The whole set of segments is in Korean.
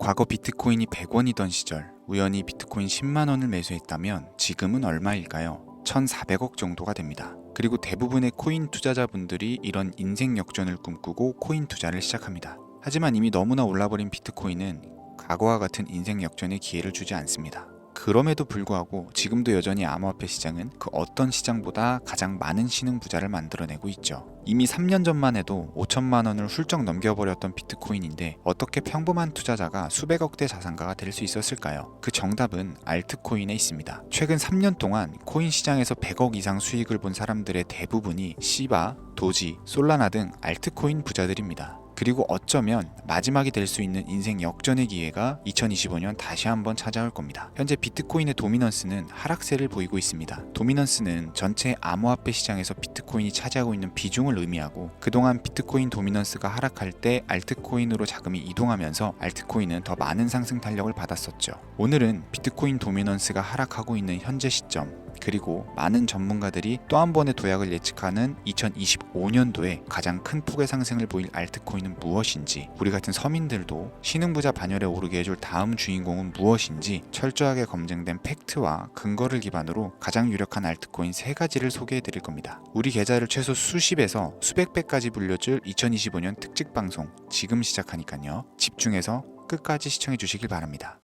과거 비트코인이 100원이던 시절 우연히 비트코인 10만 원을 매수했다면 지금은 얼마일까요? 1,400억 정도가 됩니다. 그리고 대부분의 코인 투자자분들이 이런 인생 역전을 꿈꾸고 코인 투자를 시작합니다. 하지만 이미 너무나 올라버린 비트코인은 과거와 같은 인생 역전의 기회를 주지 않습니다. 그럼에도 불구하고 지금도 여전히 암호화폐 시장은 그 어떤 시장보다 가장 많은 신흥부자를 만들어내고 있죠. 이미 3년 전만 해도 5천만 원을 훌쩍 넘겨버렸던 비트코인인데 어떻게 평범한 투자자가 수백억대 자산가가 될 수 있었을까요? 그 정답은 알트코인에 있습니다. 최근 3년 동안 코인 시장에서 100억 이상 수익을 본 사람들의 대부분이 시바, 도지, 솔라나 등 알트코인 부자들입니다. 그리고 어쩌면 마지막이 될 수 있는 인생 역전의 기회가 2025년 다시 한번 찾아올 겁니다. 현재 비트코인의 도미넌스는 하락세를 보이고 있습니다. 도미넌스는 전체 암호화폐 시장에서 비트코인이 차지하고 있는 비중을 의미하고 그동안 비트코인 도미넌스가 하락할 때 알트코인으로 자금이 이동하면서 알트코인은 더 많은 상승 탄력을 받았었죠. 오늘은 비트코인 도미넌스가 하락하고 있는 현재 시점 그리고 많은 전문가들이 또 한 번의 도약을 예측하는 2025년도에 가장 큰 폭의 상승을 보일 알트코인은 무엇인지, 우리 같은 서민들도 신흥부자 반열에 오르게 해줄 다음 주인공은 무엇인지 철저하게 검증된 팩트와 근거를 기반으로 가장 유력한 알트코인 3가지를 소개해드릴 겁니다. 우리 계좌를 최소 수십에서 수백 배까지 불려줄 2025년 특집 방송 지금 시작하니까요. 집중해서 끝까지 시청해 주시길 바랍니다.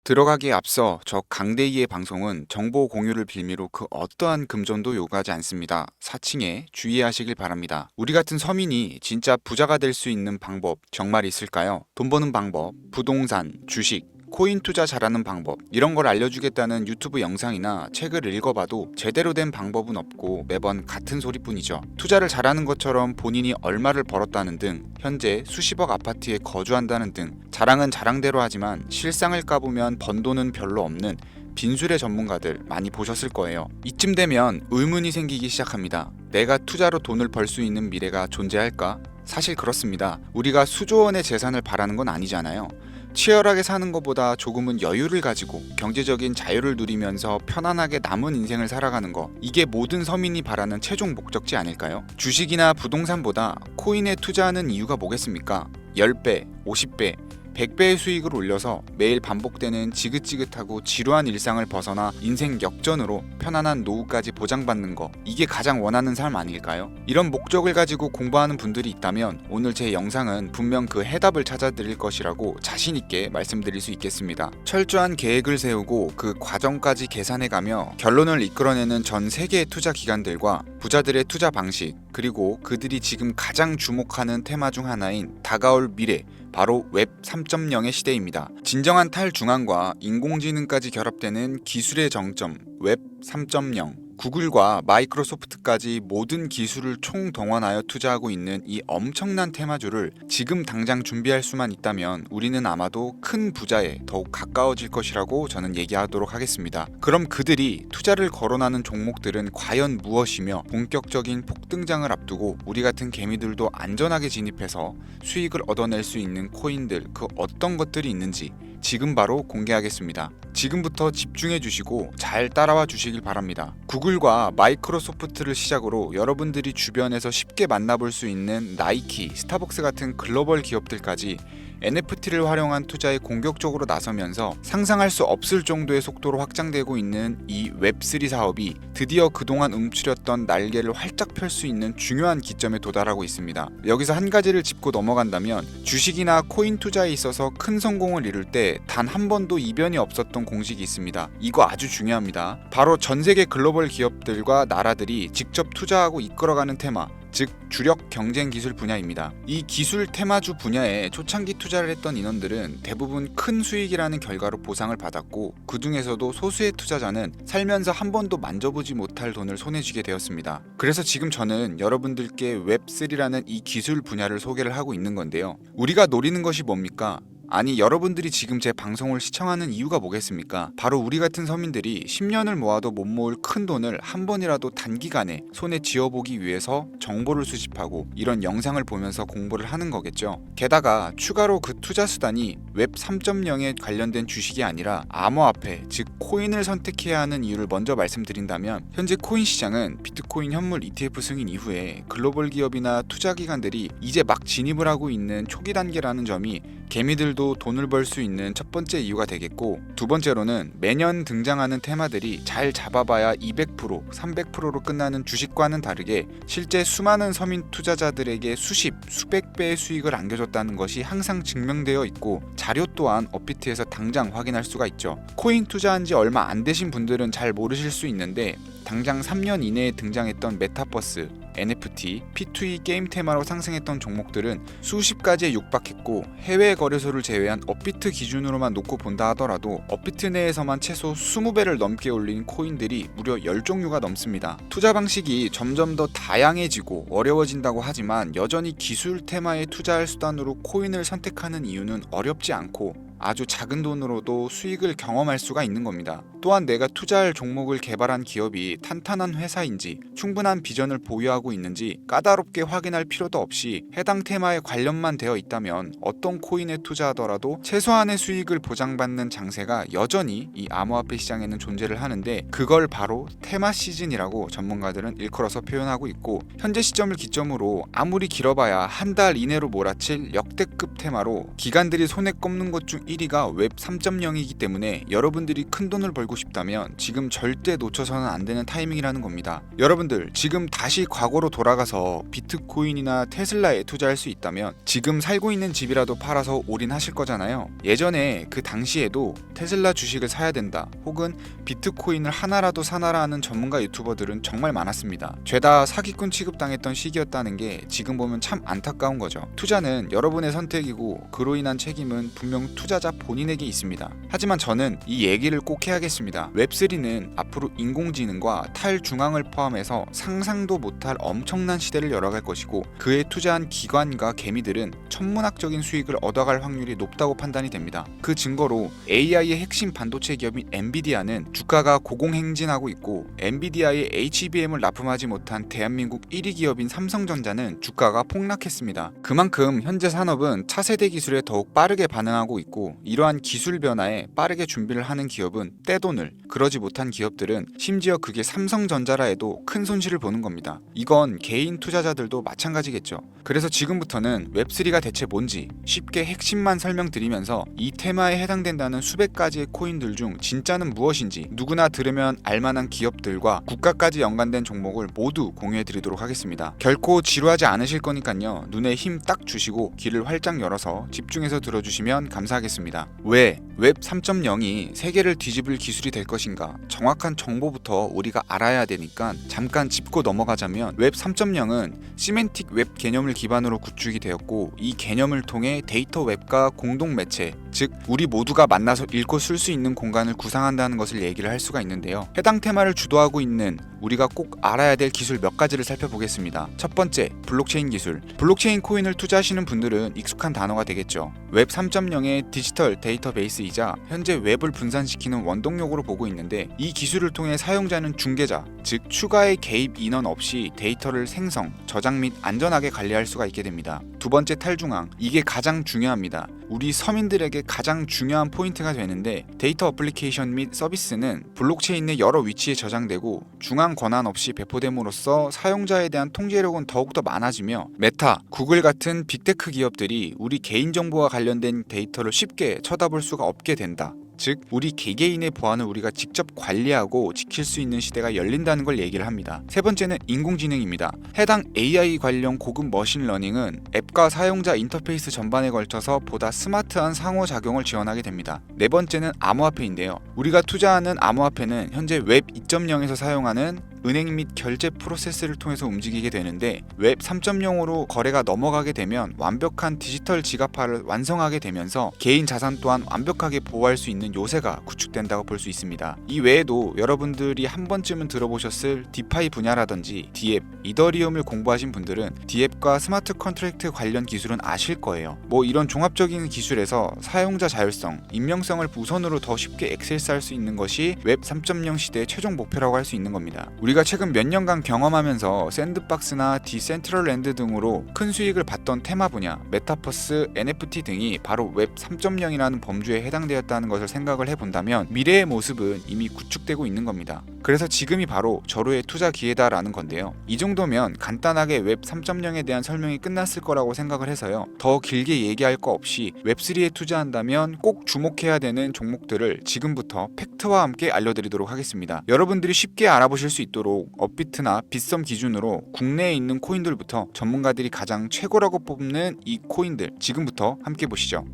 들어가기에 앞서 저 강대희의 방송은 정보 공유를 빌미로 그 어떠한 금전도 요구하지 않습니다. 사칭에 주의하시길 바랍니다. 우리 같은 서민이 진짜 부자가 될 수 있는 방법 정말 있을까요? 돈 버는 방법, 부동산, 주식, 코인 투자 잘하는 방법 이런 걸 알려주겠다는 유튜브 영상이나 책을 읽어봐도 제대로 된 방법은 없고 매번 같은 소리뿐이죠. 투자를 잘하는 것처럼 본인이 얼마를 벌었다는 등 현재 수십억 아파트에 거주한다는 등 자랑은 자랑대로 하지만 실상을 까보면 번 돈은 별로 없는 빈술의 전문가들 많이 보셨을 거예요. 이쯤 되면 의문이 생기기 시작합니다. 내가 투자로 돈을 벌 수 있는 미래가 존재할까? 사실 그렇습니다. 우리가 수조 원의 재산을 바라는 건 아니잖아요. 치열하게 사는 것보다 조금은 여유를 가지고 경제적인 자유를 누리면서 편안하게 남은 인생을 살아가는 거, 이게 모든 서민이 바라는 최종 목적지 아닐까요? 주식이나 부동산보다 코인에 투자하는 이유가 뭐겠습니까? 10배, 50배, 100배의 수익을 올려서 매일 반복되는 지긋지긋하고 지루한 일상을 벗어나 인생 역전으로 편안한 노후까지 보장받는 거, 이게 가장 원하는 삶 아닐까요? 이런 목적을 가지고 공부하는 분들이 있다면 오늘 제 영상은 분명 그 해답을 찾아드릴 것이라고 자신있게 말씀드릴 수 있겠습니다. 철저한 계획을 세우고 그 과정까지 계산해가며 결론을 이끌어내는 전 세계의 투자 기관들과 부자들의 투자 방식, 그리고 그들이 지금 가장 주목하는 테마 중 하나인 다가올 미래, 바로 웹 3.0의 시대입니다. 진정한 탈중앙과 인공지능까지 결합되는 기술의 정점, 웹 3.0. 구글과 마이크로소프트까지 모든 기술을 총동원하여 투자하고 있는 이 엄청난 테마주를 지금 당장 준비할 수만 있다면 우리는 아마도 큰 부자에 더욱 가까워질 것이라고 저는 얘기하도록 하겠습니다. 그럼 그들이 투자를 거론하는 종목들은 과연 무엇이며 본격적인 폭등장을 앞두고 우리 같은 개미들도 안전하게 진입해서 수익을 얻어낼 수 있는 코인들, 그 어떤 것들이 있는지 지금 바로 공개하겠습니다. 지금부터 집중해 주시고 잘 따라와 주시길 바랍니다. 구글과 마이크로소프트를 시작으로 여러분들이 주변에서 쉽게 만나볼 수 있는 나이키, 스타벅스 같은 글로벌 기업들까지 NFT를 활용한 투자에 공격적으로 나서면서 상상할 수 없을 정도의 속도로 확장되고 있는 이 웹3 사업이 드디어 그동안 움츠렸던 날개를 활짝 펼 수 있는 중요한 기점에 도달하고 있습니다. 여기서 한 가지를 짚고 넘어간다면 주식이나 코인 투자에 있어서 큰 성공을 이룰 때 단 한 번도 이변이 없었던 공식이 있습니다. 이거 아주 중요합니다. 바로 전 세계 글로벌 기업들과 나라들이 직접 투자하고 이끌어가는 테마, 즉 주력 경쟁 기술 분야입니다. 이 기술 테마주 분야에 초창기 투자를 했던 인원들은 대부분 큰 수익이라는 결과로 보상을 받았고 그 중에서도 소수의 투자자는 살면서 한 번도 만져보지 못할 돈을 손에 쥐게 되었습니다. 그래서 지금 저는 여러분들께 웹3라는 이 기술 분야를 소개를 하고 있는 건데요. 우리가 노리는 것이 뭡니까? 아니, 여러분들이 지금 제 방송을 시청하는 이유가 뭐겠습니까? 바로 우리 같은 서민들이 10년을 모아도 못 모을 큰 돈을 한 번이라도 단기간에 손에 쥐어보기 위해서 정보를 수집하고 이런 영상을 보면서 공부를 하는 거겠죠. 게다가 추가로 그 투자 수단이 웹 3.0에 관련된 주식이 아니라 암호화폐, 즉 코인을 선택해야 하는 이유를 먼저 말씀드린다면 현재 코인 시장은 비트코인 현물 ETF 승인 이후에 글로벌 기업이나 투자기관들이 이제 막 진입을 하고 있는 초기 단계라는 점이 개미들도 돈을 벌 수 있는 첫 번째 이유가 되겠고, 두 번째로는 매년 등장하는 테마들이 잘 잡아봐야 200%, 300%로 끝나는 주식과는 다르게 실제 수많은 서민 투자자들에게 수십, 수백 배의 수익을 안겨줬다는 것이 항상 증명되어 있고, 자료 또한 업비트에서 당장 확인할 수가 있죠. 코인 투자한 지 얼마 안 되신 분들은 잘 모르실 수 있는데, 당장 3년 이내에 등장했던 메타버스, NFT, P2E 게임 테마로 상승했던 종목들은 수십 가지에 육박했고, 해외 거래소를 제외한 업비트 기준으로만 놓고 본다 하더라도 업비트 내에서만 최소 20배를 넘게 올린 코인들이 무려 10종류가 넘습니다. 투자 방식이 점점 더 다양해지고 어려워진다고 하지만 여전히 기술 테마에 투자할 수단으로 코인을 선택하는 이유는 어렵지 않고 아주 작은 돈으로도 수익을 경험할 수가 있는 겁니다. 또한 내가 투자할 종목을 개발한 기업이 탄탄한 회사인지, 충분한 비전을 보유하고 있는지 까다롭게 확인할 필요도 없이 해당 테마에 관련만 되어 있다면 어떤 코인에 투자하더라도 최소한의 수익을 보장받는 장세가 여전히 이 암호화폐 시장에는 존재를 하는데, 그걸 바로 테마 시즌이라고 전문가들은 일컬어서 표현하고 있고, 현재 시점을 기점으로 아무리 길어봐야 한 달 이내로 몰아칠 역대급 테마로 기관들이 손에 꼽는 것 중 1위가 웹 3.0이기 때문에 여러분들이 큰 돈을 벌고 싶다면 지금 절대 놓쳐서는 안 되는 타이밍이라는 겁니다. 여러분들 지금 다시 과거로 돌아가서 비트코인이나 테슬라에 투자할 수 있다면 지금 살고 있는 집이라도 팔아서 올인하실 거잖아요. 예전에 그 당시에도 테슬라 주식을 사야 된다, 혹은 비트코인을 하나라도 사놔라 하는 전문가 유튜버들은 정말 많았습니다. 죄다 사기꾼 취급당했던 시기였다는 게 지금 보면 참 안타까운 거죠. 투자는 여러분의 선택이고 그로 인한 책임은 분명 투자자 본인에게 있습니다. 하지만 저는 이 얘기를 꼭 해야겠습니다. 웹3는 앞으로 인공지능과 탈중앙을 포함해서 상상도 못할 엄청난 시대를 열어갈 것이고, 그에 투자한 기관과 개미들은 천문학적인 수익을 얻어갈 확률이 높다고 판단이 됩니다. 그 증거로 AI의 핵심 반도체 기업인 엔비디아는 주가가 고공행진하고 있고, 엔비디아의 HBM을 납품하지 못한 대한민국 1위 기업인 삼성전자는 주가가 폭락했습니다. 그만큼 현재 산업은 차세대 기술에 더욱 빠르게 반응하고 있고, 이러한 기술 변화에 빠르게 준비를 하는 기업은 떼돈을, 그러지 못한 기업들은 심지어 그게 삼성전자라 해도 큰 손실을 보는 겁니다. 이건 개인 투자자들도 마찬가지겠죠. 그래서 지금부터는 웹3가 대체 뭔지 쉽게 핵심만 설명드리면서 이 테마에 해당된다는 수백 가지의 코인들 중 진짜는 무엇인지 누구나 들으면 알만한 기업들과 국가까지 연관된 종목을 모두 공유해드리도록 하겠습니다. 결코 지루하지 않으실 거니까요, 눈에 힘 딱 주시고 귀를 활짝 열어서 집중해서 들어주시면 감사하겠습니다. 왜 웹 3.0이 세계를 뒤집을 기술이 될 것인가, 정확한 정보부터 우리가 알아야 되니까 잠깐 짚고 넘어가자면, 웹 3.0은 시멘틱 웹 개념을 기반으로 구축이 되었고, 이 개념을 통해 데이터 웹과 공동 매체, 즉 우리 모두가 만나서 읽고 쓸 수 있는 공간을 구상한다는 것을 얘기를 할 수가 있는데요. 해당 테마를 주도하고 있는 우리가 꼭 알아야 될 기술 몇 가지를 살펴보겠습니다. 첫 번째, 블록체인 기술. 블록체인 코인을 투자하시는 분들은 익숙한 단어가 되겠죠. 웹 3.0의 디지털 데이터베이스이자 현재 웹을 분산시키는 원동력으로 보고 있는데, 이 기술을 통해 사용자는 중개자, 즉 추가의 개입 인원 없이 데이터를 생성, 저장 및 안전하게 관리할 수가 있게 됩니다. 두 번째, 탈중앙. 이게 가장 중요합니다. 우리 서민들에게 가장 중요한 포인트가 되는데, 데이터 어플리케이션 및 서비스는 블록체인 내 여러 위치에 저장되고 중앙 권한 없이 배포됨으로써 사용자에 대한 통제력은 더욱더 많아지며, 메타, 구글 같은 빅테크 기업들이 우리 개인정보와 관련된 데이터를 쉽게 쳐다볼 수가 없게 된다. 즉 우리 개개인의 보안을 우리가 직접 관리하고 지킬 수 있는 시대가 열린다는 걸 얘기를 합니다. 세 번째는 인공지능입니다. 해당 AI 관련 고급 머신러닝은 앱과 사용자 인터페이스 전반에 걸쳐서 보다 스마트한 상호작용을 지원하게 됩니다. 네 번째는 암호화폐인데요. 우리가 투자하는 암호화폐는 현재 웹 2.0에서 사용하는 은행 및 결제 프로세스를 통해서 움직이게 되는데, 웹 3.0으로 거래가 넘어가게 되면 완벽한 디지털 지갑화를 완성하게 되면서 개인 자산 또한 완벽하게 보호할 수 있는 요새가 구축된다고 볼 수 있습니다. 이 외에도 여러분들이 한 번쯤은 들어보셨을 디파이 분야라든지 디앱, 이더리움을 공부하신 분들은 디앱과 스마트 컨트랙트 관련 기술은 아실 거예요. 이런 종합적인 기술에서 사용자 자율성, 익명성을 우선으로 더 쉽게 액세스할 수 있는 것이 웹 3.0 시대의 최종 목표라고 할 수 있는 겁니다. 우리가 우리가 최근 몇 년간 경험하면서 샌드박스나 디센트럴랜드 등으로 큰 수익을 봤던 테마 분야, 메타버스, NFT 등이 바로 웹 3.0이라는 범주에 해당되었다는 것을 생각을 해본다면 미래의 모습은 이미 구축되고 있는 겁니다. 그래서 지금이 바로 절호의 투자 기회다라는 건데요. 이 정도면 간단하게 웹 3.0에 대한 설명이 끝났을 거라고 생각을 해서요. 더 길게 얘기할 거 없이 웹3에 투자한다면 꼭 주목해야 되는 종목들을 지금부터 팩트와 함께 알려드리도록 하겠습니다. 여러분들이 쉽게 알아보실 수 있도록 업비트나 빗썸 기준으로 국내에 있는 코인들부터 전문가들이 가장 최고라고 뽑는 이 코인들 지금부터 함께 보시죠.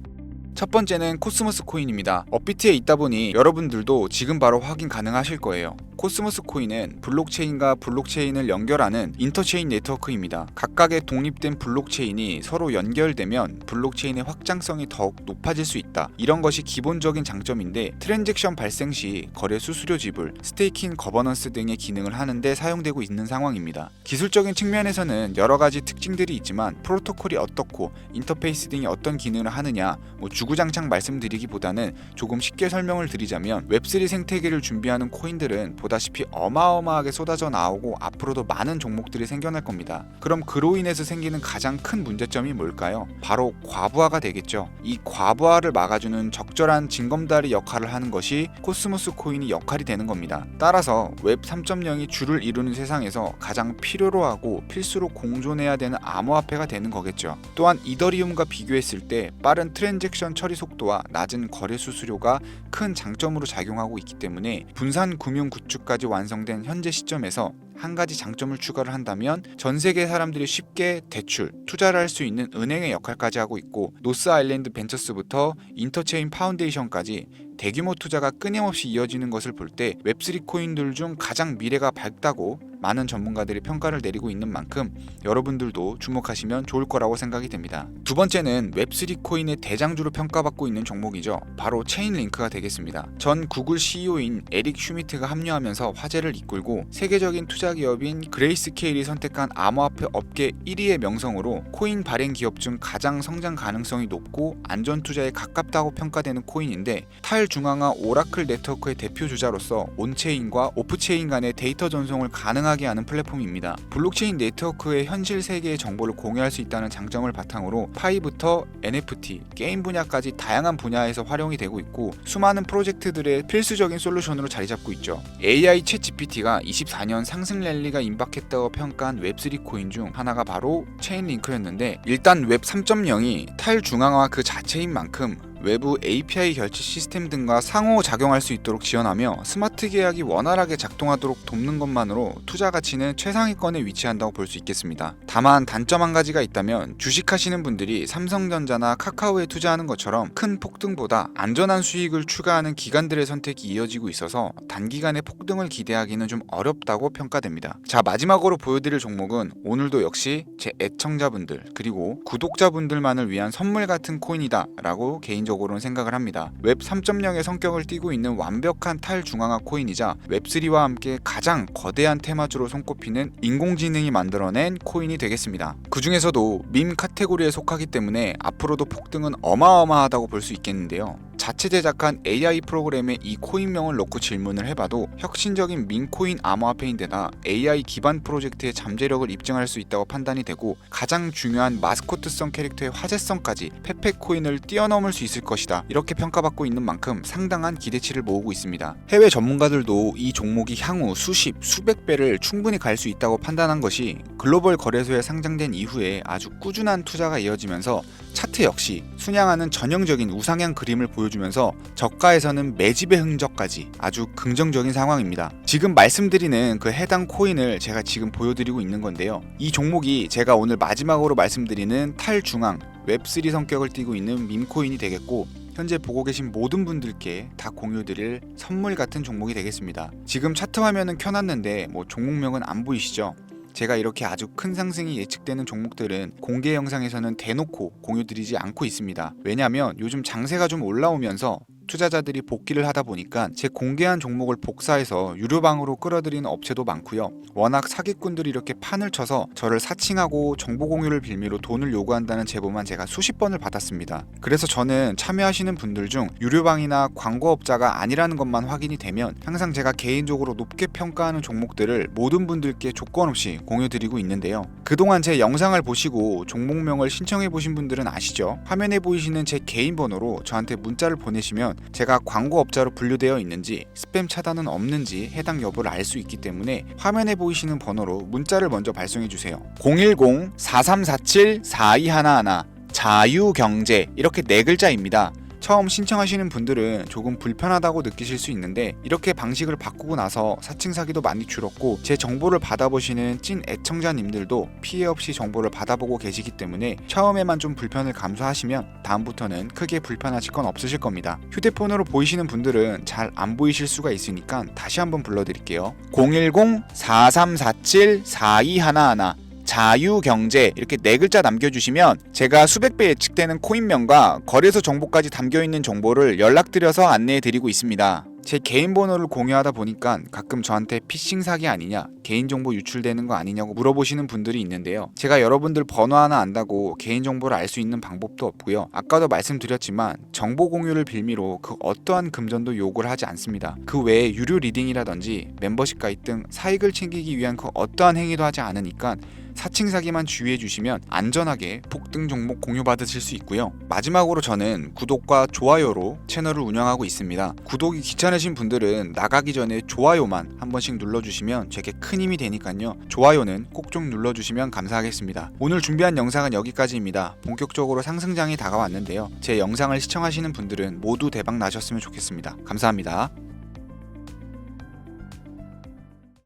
첫 번째는 코스모스 코인입니다. 업비트에 있다 보니 여러분들도 지금 바로 확인 가능하실 거예요. 코스모스 코인은 블록체인과 블록체인을 연결하는 인터체인 네트워크입니다. 각각의 독립된 블록체인이 서로 연결되면 블록체인의 확장성이 더욱 높아질 수 있다. 이런 것이 기본적인 장점인데 트랜잭션 발생 시 거래 수수료 지불, 스테이킹 거버넌스 등의 기능을 하는데 사용되고 있는 상황입니다. 기술적인 측면에서는 여러 가지 특징들이 있지만 프로토콜이 어떻고 인터페이스 등이 어떤 기능을 하느냐 주구장창 말씀드리기보다는 조금 쉽게 설명을 드리자면 웹3 생태계를 준비하는 코인들은 보다시피 어마어마하게 쏟아져 나오고 앞으로도 많은 종목들이 생겨날 겁니다. 그럼 그로 인해서 생기는 가장 큰 문제점이 뭘까요? 바로 과부하가 되겠죠. 이 과부하를 막아주는 적절한 징검다리 역할을 하는 것이 코스모스 코인이 역할이 되는 겁니다. 따라서 웹 3.0이 주를 이루는 세상에서 가장 필요로 하고 필수로 공존해야 되는 암호화폐가 되는 거겠죠. 또한 이더리움과 비교했을 때 빠른 트랜잭션 처리 속도와 낮은 거래 수수료가 큰 장점으로 작용하고 있기 때문에 분산 금융 구축까지 완성된 현재 시점에서 한 가지 장점을 추가를 한다면 전 세계 사람들이 쉽게 대출, 투자를 할 수 있는 은행의 역할까지 하고 있고 노스 아일랜드 벤처스부터 인터체인 파운데이션까지 대규모 투자가 끊임없이 이어지는 것을 볼 때 웹3 코인들 중 가장 미래가 밝다고 많은 전문가들이 평가를 내리고 있는 만큼 여러분들도 주목하시면 좋을 거라고 생각이 됩니다. 두 번째는 웹3 코인의 대장주로 평가받고 있는 종목이죠. 바로 체인링크가 되겠습니다. 전 구글 CEO인 에릭 슈미트가 합류하면서 화제를 이끌고 세계적인 투자 기업인 그레이스케일이 선택한 암호화폐 업계 1위의 명성으로 코인 발행 기업 중 가장 성장 가능성이 높고 안전 투자에 가깝다고 평가되는 코인인데 탈중앙화 오라클 네트워크의 대표 주자로서 온체인과 오프체인 간의 데이터 전송을 가능하게 하는 플랫폼입니다. 블록체인 네트워크의 현실 세계의 정보를 공유할 수 있다는 장점을 바탕으로 파이부터 NFT, 게임 분야까지 다양한 분야에서 활용이 되고 있고 수많은 프로젝트들의 필수적인 솔루션으로 자리 잡고 있죠. AI 챗 GPT가 24년 상승 랠리가 임박했다고 평가한 웹3 코인 중 하나가 바로 체인링크였는데 일단 웹 3.0이 탈중앙화 그 자체인 만큼 외부 API 결제 시스템 등과 상호작용할 수 있도록 지원하며 스마트 계약이 원활하게 작동하도록 돕는 것만으로 투자 가치는 최상위권에 위치한다고 볼 수 있겠습니다. 다만 단점 한 가지가 있다면 주식하시는 분들이 삼성전자나 카카오에 투자하는 것처럼 큰 폭등보다 안전한 수익을 추가하는 기관들의 선택이 이어지고 있어서 단기간에 폭등을 기대하기는 좀 어렵다고 평가됩니다. 자, 마지막으로 보여드릴 종목은 오늘도 역시 제 애청자분들 그리고 구독자분들만을 위한 선물 같은 코인이다 라고 개인적으로는 생각을 합니다. 웹 3.0의 성격을 띠고 있는 완벽한 탈중앙화 코인이자 웹3와 함께 가장 거대한 테마주로 손꼽히는 인공지능이 만들어낸 코인이 되겠습니다. 그 중에서도 밈 카테고리에 속하기 때문에 앞으로도 폭등은 어마어마하다고 볼 수 있겠는데요. 자체 제작한 AI 프로그램에 이 코인명을 넣고 질문을 해봐도 혁신적인 민코인 암호화폐인데다 AI 기반 프로젝트의 잠재력을 입증할 수 있다고 판단이 되고 가장 중요한 마스코트성 캐릭터의 화제성까지 페페코인을 뛰어넘을 수 있을 것이다. 이렇게 평가받고 있는 만큼 상당한 기대치를 모으고 있습니다. 해외 전문가들도 이 종목이 향후 수십, 수백 배를 충분히 갈 수 있다고 판단한 것이 글로벌 거래소에 상장된 이후에 아주 꾸준한 투자가 이어지면서 차트 역시 순양하는 전형적인 우상향 그림을 보여주면서 저가에서는 매집의 흔적까지 아주 긍정적인 상황입니다. 지금 말씀드리는 그 해당 코인을 제가 지금 보여드리고 있는 건데요. 이 종목이 제가 오늘 마지막으로 말씀드리는 탈중앙 웹3 성격을 띠고 있는 밈코인이 되겠고 현재 보고 계신 모든 분들께 다 공유드릴 선물 같은 종목이 되겠습니다. 지금 차트 화면은 켜놨는데 종목명은 안 보이시죠? 제가 이렇게 아주 큰 상승이 예측되는 종목들은 공개 영상에서는 대놓고 공유드리지 않고 있습니다. 왜냐하면 요즘 장세가 좀 올라오면서 투자자들이 복귀를 하다 보니까 제 공개한 종목을 복사해서 유료방으로 끌어들이는 업체도 많고요. 워낙 사기꾼들이 이렇게 판을 쳐서 저를 사칭하고 정보 공유를 빌미로 돈을 요구한다는 제보만 제가 수십 번을 받았습니다. 그래서 저는 참여하시는 분들 중 유료방이나 광고업자가 아니라는 것만 확인이 되면 항상 제가 개인적으로 높게 평가하는 종목들을 모든 분들께 조건 없이 공유드리고 있는데요. 그동안 제 영상을 보시고 종목명을 신청해 보신 분들은 아시죠? 화면에 보이시는 제 개인 번호로 저한테 문자를 보내시면 제가 광고업자로 분류되어 있는지 스팸 차단은 없는지 해당 여부를 알 수 있기 때문에 화면에 보이시는 번호로 문자를 먼저 발송해 주세요. 010-4347-4211 자유경제 이렇게 4글자입니다. 처음 신청하시는 분들은 조금 불편하다고 느끼실 수 있는데 이렇게 방식을 바꾸고 나서 사칭 사기도 많이 줄었고 제 정보를 받아보시는 찐 애청자님들도 피해 없이 정보를 받아보고 계시기 때문에 처음에만 좀 불편을 감수하시면 다음부터는 크게 불편하실 건 없으실 겁니다. 휴대폰으로 보이시는 분들은 잘 안 보이실 수가 있으니까 다시 한번 불러드릴게요. 010-4347-4211 자유경제 이렇게 4글자 남겨주시면 제가 수백 배 예측되는 코인명과 거래소 정보까지 담겨있는 정보를 연락드려서 안내해드리고 있습니다. 제 개인 번호를 공유하다 보니까 가끔 저한테 피싱 사기 아니냐, 개인정보 유출되는 거 아니냐고 물어보시는 분들이 있는데요. 제가 여러분들 번호 하나 안다고 개인정보를 알 수 있는 방법도 없고요. 아까도 말씀드렸지만 정보 공유를 빌미로 그 어떠한 금전도 요구를 하지 않습니다. 그 외에 유료 리딩이라든지 멤버십 가입 등 사익을 챙기기 위한 그 어떠한 행위도 하지 않으니까 사칭 사기만 주의해 주시면 안전하게 폭등 종목 공유 받으실 수 있고요. 마지막으로 저는 구독과 좋아요로 채널을 운영하고 있습니다. 구독이 귀찮으신 분들은 나가기 전에 좋아요만 한 번씩 눌러주시면 제게 큰 힘이 되니까요. 좋아요는 꼭 좀 눌러주시면 감사하겠습니다. 오늘 준비한 영상은 여기까지입니다. 본격적으로 상승장이 다가왔는데요. 제 영상을 시청하시는 분들은 모두 대박 나셨으면 좋겠습니다. 감사합니다.